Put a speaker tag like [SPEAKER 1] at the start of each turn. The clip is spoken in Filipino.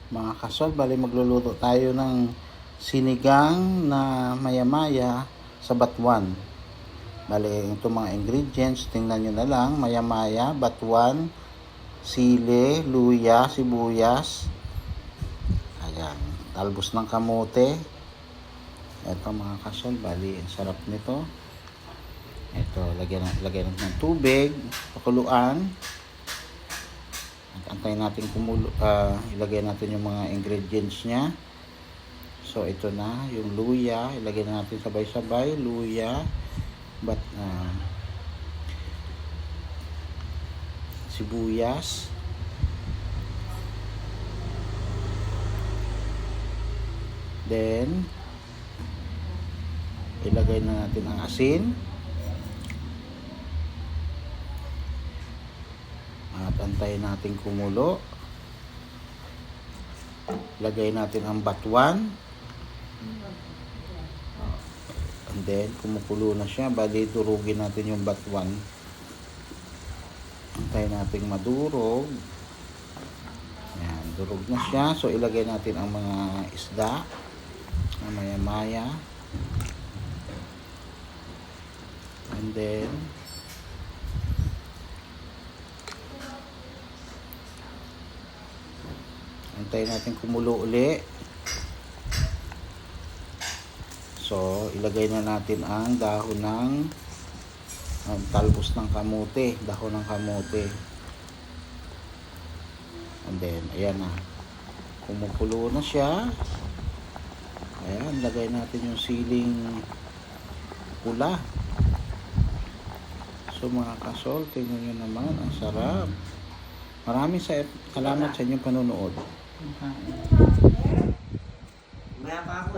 [SPEAKER 1] Mga kasol, bali magluluto tayo ng sinigang na maya-maya sa batuan. Bali, itong mga ingredients, tingnan nyo na lang. Maya-maya, batuan, sili, luya, sibuyas. Ayan, talbos ng kamote. Ito mga kasol, bali, ang sarap nito. Ito, lagyan natin ng tubig, pakuluan. Antayin natin ilagay natin yung mga ingredients niya. So ito na yung luya, ilagay na natin sabay-sabay, luya, sibuyas, then ilagay na natin ang asin. At antayin natin kumulo. Lagay natin ang batuan. And then, kumukulo na siya. Bali, durugin natin yung batuan. Antayin natin madurog. Ayan, durog na siya. So, ilagay natin ang mga isda. Maya-maya. And then, antayin natin kumulo uli. So, ilagay na natin ang dahon ng talbos ng kamote. Dahon ng kamote. And then, ayan na. Kumukulo na siya. Ayan, lagay natin yung siling pula. So, mga kasol, tingnan nyo naman. Ang sarap. Maraming salamat sa inyong panonood.
[SPEAKER 2] Maya pa ako